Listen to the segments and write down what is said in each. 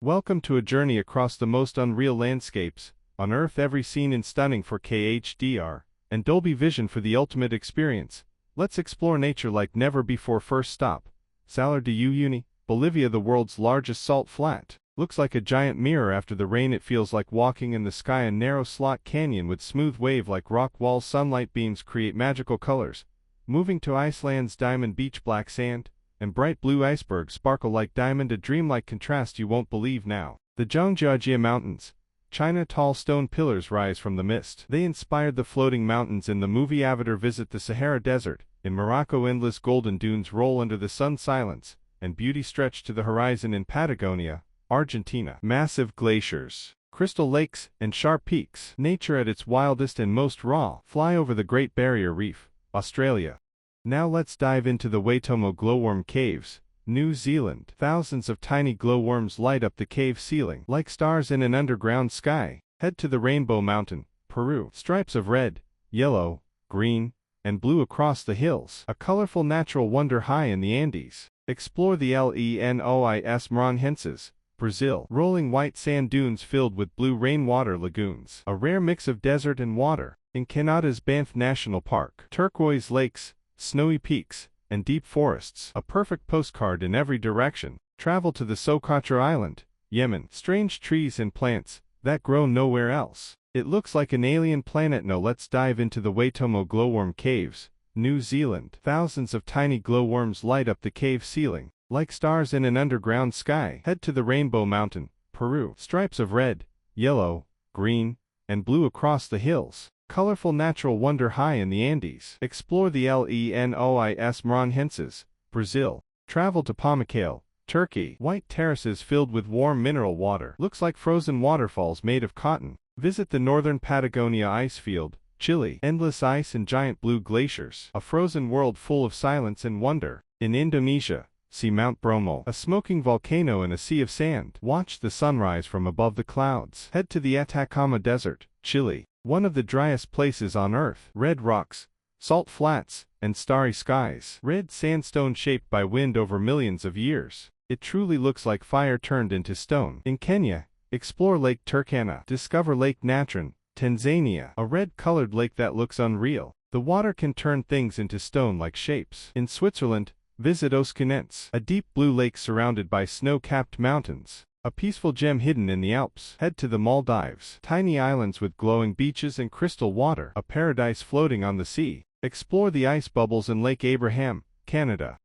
Welcome to a journey across the most unreal landscapes on Earth, every scene in stunning 4K HDR and Dolby Vision for the ultimate experience. Let's explore nature like never before. First stop, Salar de Uyuni, Bolivia, the world's largest salt flat. Looks like a giant mirror after the rain. It feels like walking in the sky. A narrow slot canyon with smooth wave-like rock walls. Sunlight beams create magical colors. Moving to Iceland's diamond beach, black sand and bright blue icebergs sparkle like diamond, a dreamlike contrast you won't believe now. The Zhangjiajie Mountains, China. Tall stone pillars rise from the mist. They inspired the floating mountains in the movie Avatar. Visit the Sahara Desert. In Morocco, endless golden dunes roll under the sun. Silence and beauty stretch to the horizon. In Patagonia, Argentina, massive glaciers, crystal lakes, and sharp peaks. Nature at its wildest and most raw. Fly over the Great Barrier Reef, Australia. Now let's dive into the Waitomo glowworm caves, New Zealand. Thousands of tiny glowworms light up the cave ceiling like stars in an underground sky. Head to the Rainbow Mountain, Peru. Stripes of red, yellow, green, and blue across the hills. A colorful natural wonder high in the Andes. Explore the Lenois Moronhenses, Brazil. Rolling white sand dunes filled with blue rainwater lagoons. A rare mix of desert and water. In Canada's Banff National Park. Turquoise lakes, snowy peaks, and deep forests. A perfect postcard in every direction. Travel to the Socotra Island, Yemen. Strange trees and plants that grow nowhere else. It looks like an alien planet. Now let's dive into the Waitomo glowworm caves, New Zealand. Thousands of tiny glowworms light up the cave ceiling like stars in an underground sky. Head to the Rainbow Mountain, Peru. Stripes of red, yellow, green, and blue across the hills. Colorful natural wonder high in the Andes. Explore the Lenois Moronhenses, Brazil. Travel to Pamukkale, Turkey. White terraces filled with warm mineral water. Looks like frozen waterfalls made of cotton. Visit the northern Patagonia icefield, Chile. Endless ice and giant blue glaciers. A frozen world full of silence and wonder. In Indonesia, see Mount Bromo, a smoking volcano in a sea of sand. Watch the sunrise from above the clouds. Head to the Atacama Desert, Chile. One of the driest places on Earth. Red rocks, salt flats, and starry skies. Red sandstone shaped by wind over millions of years. It truly looks like fire turned into stone. In Kenya, explore Lake Turkana. Discover Lake Natron, Tanzania. A red-colored lake that looks unreal. The water can turn things into stone-like shapes. In Switzerland, visit Oskenetz, a deep blue lake surrounded by snow-capped mountains. A peaceful gem hidden in the Alps. Head to the Maldives. Tiny islands with glowing beaches and crystal water. A paradise floating on the sea. Explore the ice bubbles in Lake Abraham, Canada.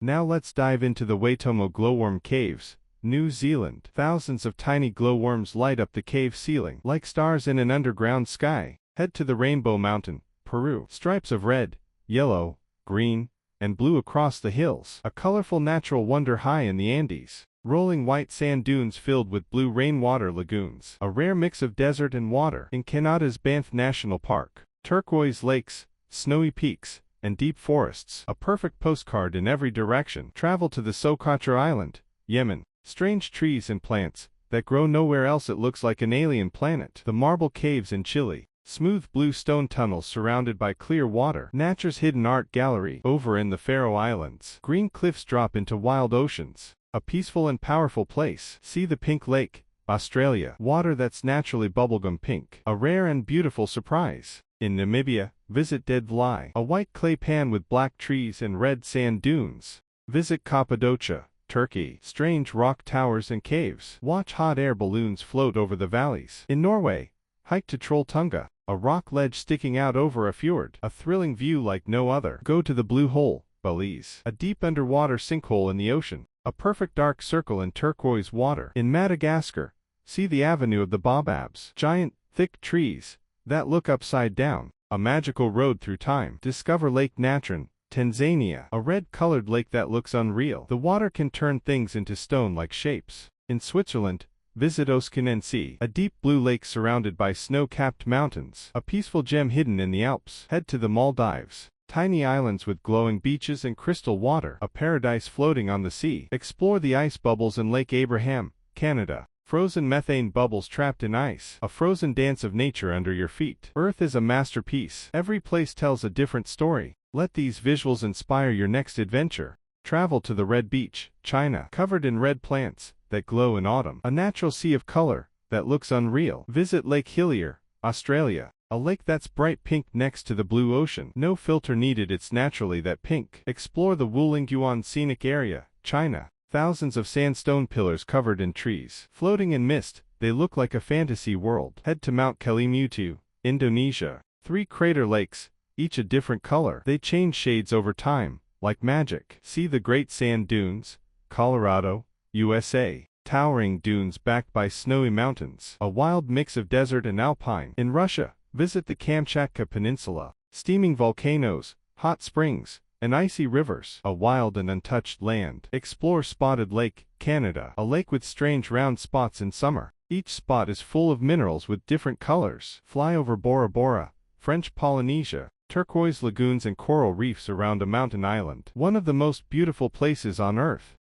Now let's dive into the Waitomo glowworm caves, New Zealand. Thousands of tiny glowworms light up the cave ceiling like stars in an underground sky. Head to the Rainbow Mountain, Peru. Stripes of red, yellow, green, and blue across the hills. A colorful natural wonder high in the Andes. Rolling white sand dunes filled with blue rainwater lagoons. A rare mix of desert and water. In Canada's Banff National Park. Turquoise lakes, snowy peaks, and deep forests. A perfect postcard in every direction. Travel to the Socotra Island, Yemen. Strange trees and plants that grow nowhere else. It looks like an alien planet. The Marble Caves in Chile. Smooth blue stone tunnels surrounded by clear water. Nature's hidden art gallery over in the Faroe Islands. Green cliffs drop into wild oceans. A peaceful and powerful place. See the Pink Lake, Australia. Water that's naturally bubblegum pink. A rare and beautiful surprise. In Namibia, visit Dead Vlei, a white clay pan with black trees and red sand dunes. Visit Cappadocia, Turkey. Strange rock towers and caves. Watch hot air balloons float over the valleys. In Norway, hike to Trolltunga, a rock ledge sticking out over a fjord. A thrilling view like no other. Go to the Blue Hole, Belize, a deep underwater sinkhole in the ocean. A perfect dark circle in turquoise water. In Madagascar, see the Avenue of the Baobabs. Giant, thick trees that look upside down. A magical road through time. Discover Lake Natron, Tanzania. A red-colored lake that looks unreal. The water can turn things into stone-like shapes. In Switzerland, visit Oskenense, a deep blue lake surrounded by snow-capped mountains. A peaceful gem hidden in the Alps. Head to the Maldives. Tiny islands with glowing beaches and crystal water. A paradise floating on the sea. Explore the ice bubbles in Lake Abraham, Canada. Frozen methane bubbles trapped in ice. A frozen dance of nature under your feet. Earth is a masterpiece. Every place tells a different story. Let these visuals inspire your next adventure. Travel to the Red Beach, China. Covered in red plants, that glow in autumn. A natural sea of color that looks unreal. Visit Lake Hillier, Australia. A lake that's bright pink next to the blue ocean. No filter needed, it's naturally that pink. Explore the Wulingyuan Scenic Area, China. Thousands of sandstone pillars covered in trees. Floating in mist, they look like a fantasy world. Head to Mount Kelimutu, Indonesia. 3 crater lakes, each a different color. They change shades over time, like magic. See the Great Sand Dunes, Colorado, USA. Towering dunes backed by snowy mountains. A wild mix of desert and alpine. In Russia, visit the Kamchatka Peninsula. Steaming volcanoes, hot springs, and icy rivers. A wild and untouched land. Explore Spotted Lake, Canada. A lake with strange round spots in summer. Each spot is full of minerals with different colors. Fly over Bora Bora, French Polynesia. Turquoise lagoons and coral reefs around a mountain island. One of the most beautiful places on Earth.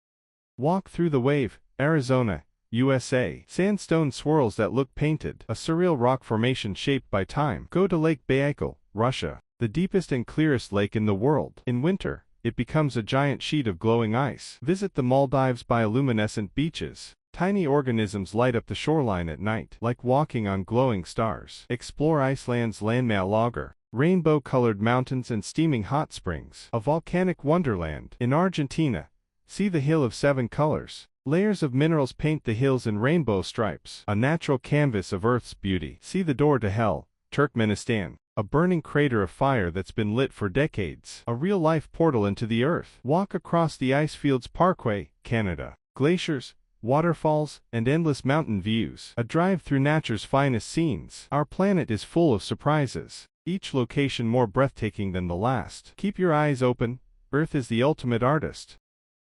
Walk through the Wave, Arizona, USA. Sandstone swirls that look painted. A surreal rock formation shaped by time. Go to Lake Baikal, Russia. The deepest and clearest lake in the world. In winter, it becomes a giant sheet of glowing ice. Visit the Maldives' bioluminescent beaches. Tiny organisms light up the shoreline at night, like walking on glowing stars. Explore Iceland's Landmail Lager. Rainbow-colored mountains and steaming hot springs. A volcanic wonderland. In Argentina, see the Hill of 7 Colors. Layers of minerals paint the hills in rainbow stripes. A natural canvas of Earth's beauty. See the Door to Hell, Turkmenistan. A burning crater of fire that's been lit for decades. A real-life portal into the Earth. Walk across the Icefields Parkway, Canada. Glaciers, waterfalls, and endless mountain views. A drive through nature's finest scenes. Our planet is full of surprises, each location more breathtaking than the last. Keep your eyes open, Earth is the ultimate artist.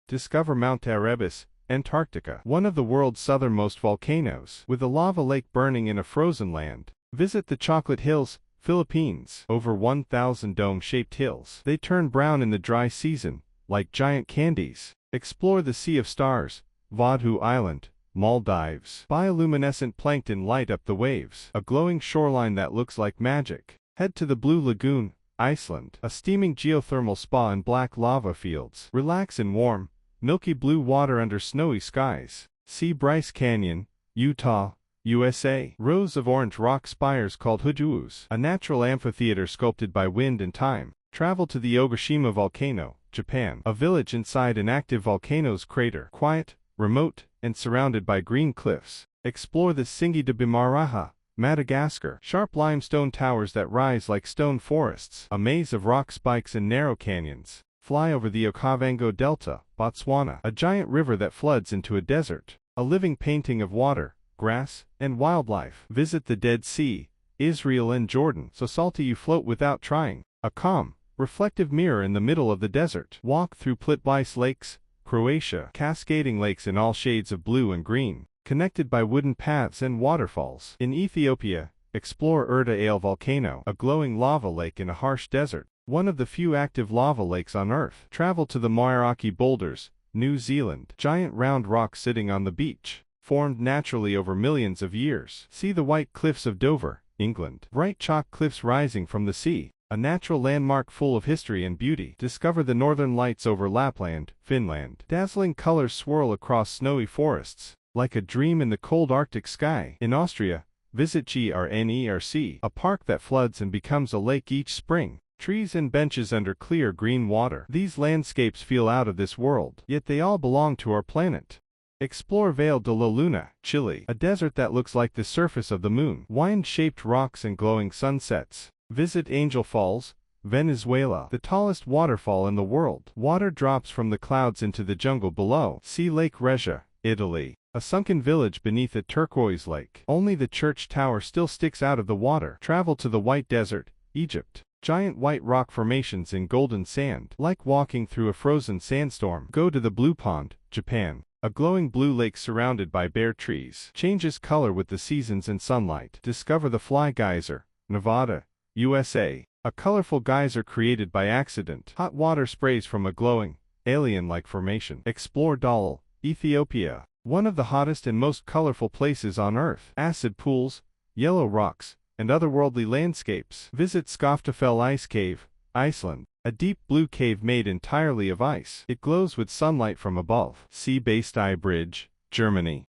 Discover Mount Erebus, Antarctica. One of the world's southernmost volcanoes. With a lava lake burning in a frozen land. Visit the Chocolate Hills, Philippines. Over 1,000 dome-shaped hills. They turn brown in the dry season, like giant candies. Explore the Sea of Stars, Vadhu Island, Maldives. Bioluminescent plankton light up the waves. A glowing shoreline that looks like magic. Head to the Blue Lagoon, Iceland. A steaming geothermal spa in black lava fields. Relax in warm, milky blue water under snowy skies. See Bryce Canyon, Utah, USA. Rows of orange rock spires called hujus. A natural amphitheater sculpted by wind and time. Travel to the Ogashima volcano, Japan. A village inside an active volcano's crater. Quiet, remote, and surrounded by green cliffs. Explore the Tsingy de Bimaraha, Madagascar. Sharp limestone towers that rise like stone forests. A maze of rock spikes and narrow canyons. Fly over the Okavango Delta, Botswana. A giant river that floods into a desert. A living painting of water, grass, and wildlife. Visit the Dead Sea, Israel and Jordan. So salty you float without trying. A calm, reflective mirror in the middle of the desert. Walk through Plitvice Lakes, Croatia. Cascading lakes in all shades of blue and green, connected by wooden paths and waterfalls. In Ethiopia, explore Erta Ale volcano, a glowing lava lake in a harsh desert. One of the few active lava lakes on Earth. Travel to the Moiraki Boulders, New Zealand. Giant round rocks sitting on the beach, formed naturally over millions of years. See the White Cliffs of Dover, England. Bright chalk cliffs rising from the sea, a natural landmark full of history and beauty. Discover the northern lights over Lapland, Finland. Dazzling colors swirl across snowy forests, like a dream in the cold Arctic sky. In Austria, visit Grnerc, a park that floods and becomes a lake each spring. Trees and benches under clear green water. These landscapes feel out of this world, yet they all belong to our planet. Explore Valle de la Luna, Chile, a desert that looks like the surface of the moon. Wine-shaped rocks and glowing sunsets. Visit Angel Falls, Venezuela, the tallest waterfall in the world. Water drops from the clouds into the jungle below. See Lake Regia, Italy, a sunken village beneath a turquoise lake. Only the church tower still sticks out of the water. Travel to the White Desert, Egypt. Giant white rock formations in golden sand, like walking through a frozen sandstorm. Go to the Blue Pond, Japan. A glowing blue lake surrounded by bare trees. Changes color with the seasons and sunlight. Discover the Fly Geyser, Nevada, USA. A colorful geyser created by accident. Hot water sprays from a glowing, alien-like formation. Explore Dal, Ethiopia. One of the hottest and most colorful places on Earth. Acid pools, yellow rocks, and otherworldly landscapes. Visit Skaftafell Ice Cave, Iceland. A deep blue cave made entirely of ice. It glows with sunlight from above. See Baystye Bridge, Germany.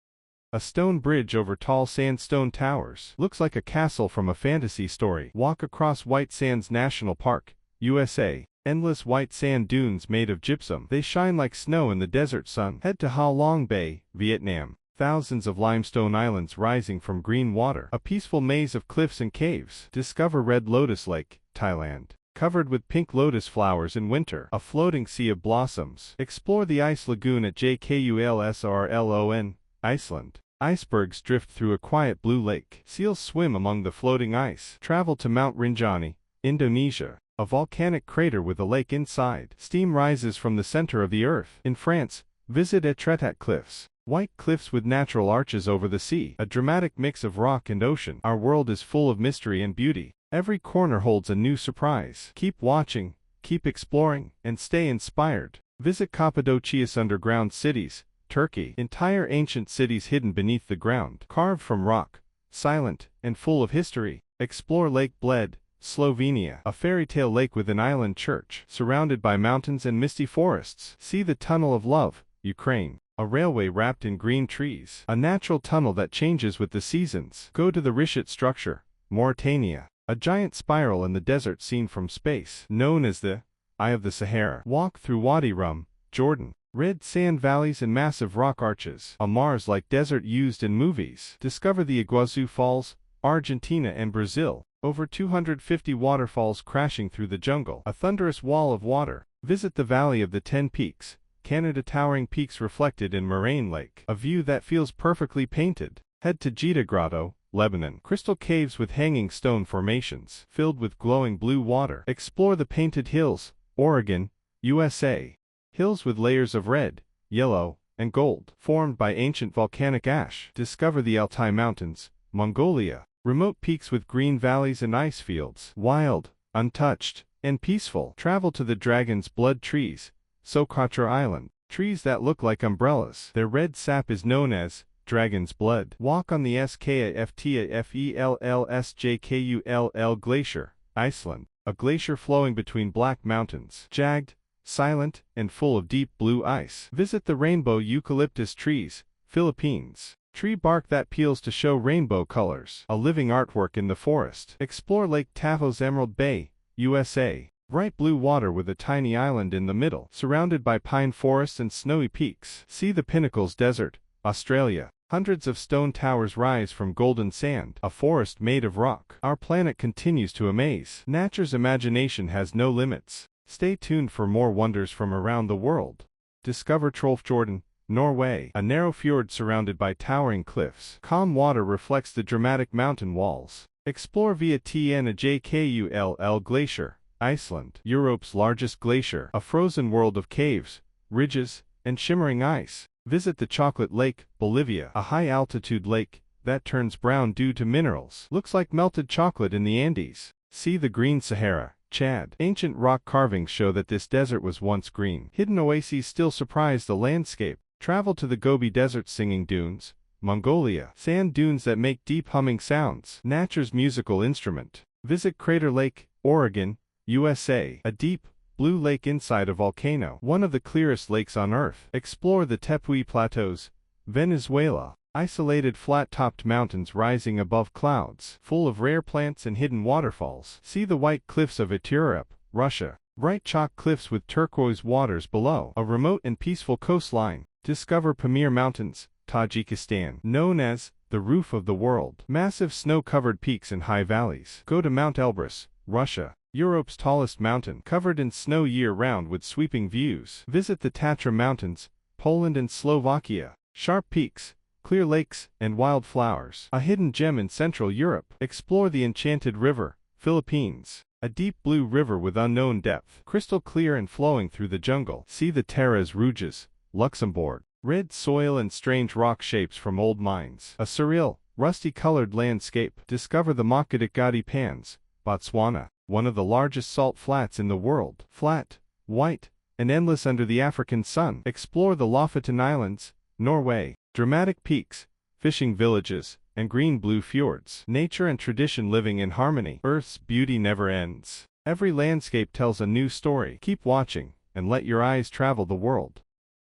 A stone bridge over tall sandstone towers. Looks like a castle from a fantasy story. Walk across White Sands National Park, USA. Endless white sand dunes made of gypsum. They shine like snow in the desert sun. Head to Ha Long Bay, Vietnam. Thousands of limestone islands rising from green water. A peaceful maze of cliffs and caves. Discover Red Lotus Lake, Thailand. Covered with pink lotus flowers in winter. A floating sea of blossoms. Explore the ice lagoon at Jkulsrlon, Iceland. Icebergs drift through a quiet blue lake. Seals swim among the floating ice. Travel to Mount Rinjani, Indonesia. A volcanic crater with a lake inside. Steam rises from the center of the earth. In France, visit Etretat Cliffs. White cliffs with natural arches over the sea. A dramatic mix of rock and ocean. Our world is full of mystery and beauty. Every corner holds a new surprise. Keep watching, keep exploring, and stay inspired. Visit Cappadocia's underground cities, Turkey. Entire ancient cities hidden beneath the ground. Carved from rock, silent, and full of history. Explore Lake Bled, Slovenia. A fairy tale lake with an island church. Surrounded by mountains and misty forests. See the Tunnel of Love, Ukraine. A railway wrapped in green trees. A natural tunnel that changes with the seasons. Go to the Rishat structure, Mauritania. A giant spiral in the desert seen from space. Known as the Eye of the Sahara. Walk through Wadi Rum, Jordan. Red sand valleys and massive rock arches. A Mars-like desert used in movies. Discover the Iguazu Falls, Argentina and Brazil. Over 250 waterfalls crashing through the jungle. A thunderous wall of water. Visit the Valley of the Ten Peaks, Canada. Towering peaks reflected in Moraine Lake. A view that feels perfectly painted. Head to Jita Grotto, Lebanon. Crystal caves with hanging stone formations. Filled with glowing blue water. Explore the Painted Hills, Oregon, USA. Hills with layers of red, yellow, and gold, formed by ancient volcanic ash. Discover the Altai Mountains, Mongolia. Remote peaks with green valleys and ice fields. Wild, untouched, and peaceful. Travel to the Dragon's Blood trees, Socotra Island. Trees that look like umbrellas. Their red sap is known as Dragon's Blood. Walk on the Skaftafellsjkull Glacier, Iceland. A glacier flowing between black mountains. Jagged, silent, and full of deep blue ice. Visit the rainbow eucalyptus trees, Philippines. Tree bark that peels to show rainbow colors. A living artwork in the forest. Explore Lake Tavo's Emerald Bay, USA. Bright blue water with a tiny island in the middle. Surrounded by pine forests and snowy peaks. See the Pinnacles Desert, Australia. Hundreds of stone towers rise from golden sand. A forest made of rock. Our planet continues to amaze. Nature's imagination has no limits. Stay tuned for more wonders from around the world. Discover Trollfjorden, Norway. A narrow fjord surrounded by towering cliffs. Calm water reflects the dramatic mountain walls. Explore via Jkull Glacier, Iceland. Europe's largest glacier. A frozen world of caves, ridges, and shimmering ice. Visit the Chocolate Lake, Bolivia. A high-altitude lake that turns brown due to minerals. Looks like melted chocolate in the Andes. See the Green Sahara, Chad. Ancient rock carvings show that this desert was once green. Hidden oases still surprise the landscape. Travel to the Gobi Desert Singing Dunes, Mongolia. Sand dunes that make deep humming sounds. Nature's musical instrument. Visit Crater Lake, Oregon, USA. A deep, blue lake inside a volcano. One of the clearest lakes on Earth. Explore the Tepuy Plateaus, Venezuela. Isolated flat-topped mountains rising above clouds. Full of rare plants and hidden waterfalls. See the white cliffs of Iturup, Russia. Bright chalk cliffs with turquoise waters below. A remote and peaceful coastline. Discover Pamir Mountains, Tajikistan. Known as the roof of the world. Massive snow-covered peaks and high valleys. Go to Mount Elbrus, Russia. Europe's tallest mountain. Covered in snow year-round with sweeping views. Visit the Tatra Mountains, Poland and Slovakia. Sharp peaks, clear lakes, and wildflowers. A hidden gem in Central Europe. Explore the Enchanted River, Philippines. A deep blue river with unknown depth. Crystal clear and flowing through the jungle. See the Terres Rouges, Luxembourg. Red soil and strange rock shapes from old mines. A surreal, rusty-colored landscape. Discover the Makgadikgadi Pans, Botswana. One of the largest salt flats in the world. Flat, white, and endless under the African sun. Explore the Lofoten Islands, Norway. Dramatic peaks, fishing villages, and green-blue fjords. Nature and tradition living in harmony. Earth's beauty never ends. Every landscape tells a new story. Keep watching, and let your eyes travel the world.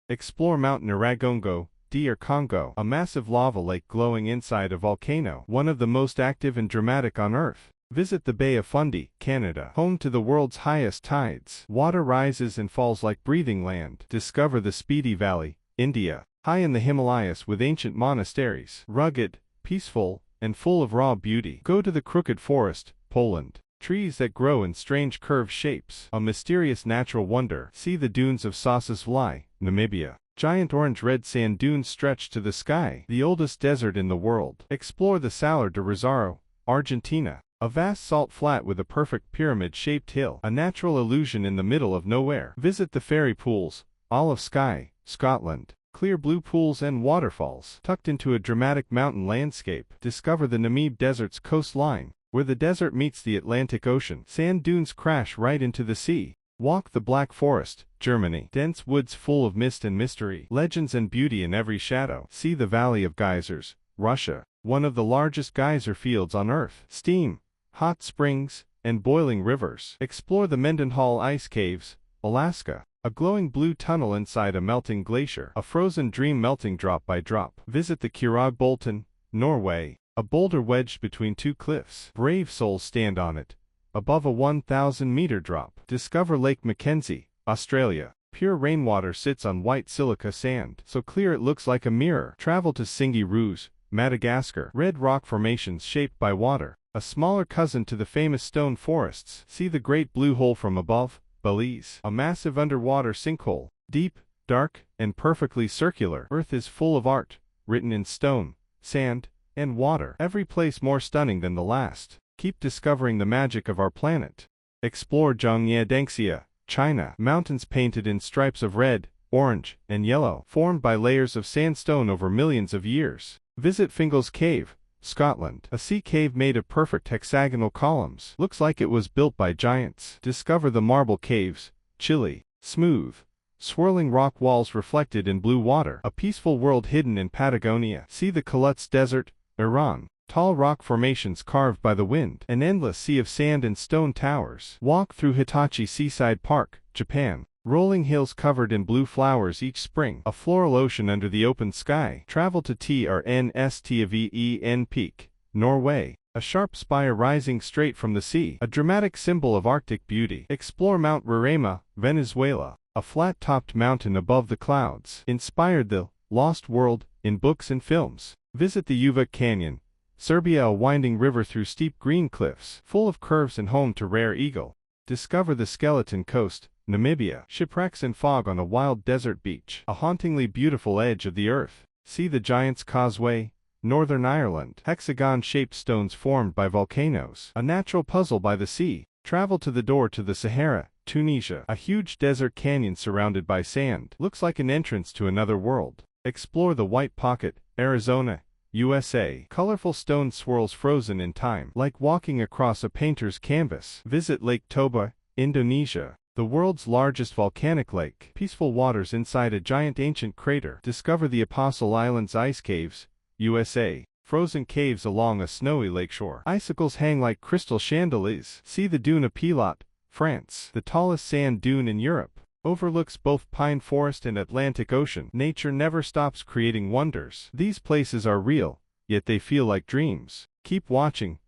Explore Mount Nyiragongo, DR Congo, a massive lava lake glowing inside a volcano, one of the most active and dramatic on Earth. Visit the Bay of Fundy, Canada, home to the world's highest tides. Water rises and falls like breathing land. Discover the Spiti Valley, India, high in the Himalayas with ancient monasteries. Rugged, peaceful, and full of raw beauty. Go to the Crooked Forest, Poland. Trees that grow in strange curved shapes. A mysterious natural wonder. See the dunes of Sossusvlei, Namibia. Giant orange-red sand dunes stretch to the sky. The oldest desert in the world. Explore the Salar de Rosario, Argentina. A vast salt flat with a perfect pyramid-shaped hill. A natural illusion in the middle of nowhere. Visit the Fairy Pools, Olive Skye, Scotland. Clear blue pools and waterfalls. Tucked into a dramatic mountain landscape. Discover the Namib Desert's coastline, where the desert meets the Atlantic Ocean. Sand dunes crash right into the sea. Walk the Black Forest, Germany. Dense woods full of mist and mystery. Legends and beauty in every shadow. See the Valley of Geysers, Russia. One of the largest geyser fields on Earth. Steam, hot springs, and boiling rivers. Explore the Mendenhall Ice Caves, Alaska. A glowing blue tunnel inside a melting glacier. A frozen dream melting drop by drop. Visit the Kirog Bolton, Norway. A boulder wedged between two cliffs. Brave souls stand on it, above a 1,000-meter drop. Discover Lake Mackenzie, Australia. Pure rainwater sits on white silica sand, so clear it looks like a mirror. Travel to Singhi Roos, Madagascar. Red rock formations shaped by water. A smaller cousin to the famous stone forests. See the Great Blue Hole from above, Belize. A massive underwater sinkhole. Deep, dark, and perfectly circular. Earth is full of art, written in stone, sand, and water. Every place more stunning than the last. Keep discovering the magic of our planet. Explore Zhangye Dengxia, China. Mountains painted in stripes of red, orange, and yellow, formed by layers of sandstone over millions of years. Visit Fingal's Cave, Scotland. A sea cave made of perfect hexagonal columns. Looks like it was built by giants. Discover the Marble Caves, Chile. Smooth, swirling rock walls reflected in blue water. A peaceful world hidden in Patagonia. See the Khulutz Desert, Iran. Tall rock formations carved by the wind. An endless sea of sand and stone towers. Walk through Hitachi Seaside Park, Japan. Rolling hills covered in blue flowers each spring. A floral ocean under the open sky. Travel to Trnstven Peak, Norway. A sharp spire rising straight from the sea. A dramatic symbol of Arctic beauty. Explore Mount Roraima, Venezuela. A flat-topped mountain above the clouds. Inspired the Lost World in books and films. Visit the Uvuk Canyon, Serbia. A winding river through steep green cliffs, full of curves and home to rare eagle. Discover the Skeleton Coast, Namibia. Shipwrecks and fog on a wild desert beach. A hauntingly beautiful edge of the earth. See the Giant's Causeway, Northern Ireland. Hexagon-shaped stones formed by volcanoes. A natural puzzle by the sea. Travel to the door to the Sahara, Tunisia. A huge desert canyon surrounded by sand. Looks like an entrance to another world. Explore the White Pocket, Arizona, USA. Colorful stone swirls frozen in time, like walking across a painter's canvas. Visit Lake Toba, Indonesia. The world's largest volcanic lake. Peaceful waters inside a giant ancient crater. Discover the Apostle Islands Ice Caves, USA. Frozen caves along a snowy lakeshore. Icicles hang like crystal chandeliers. See the Dune of Pilote, France. The tallest sand dune in Europe. Overlooks both pine forest and Atlantic Ocean. Nature never stops creating wonders. These places are real, yet they feel like dreams. Keep watching,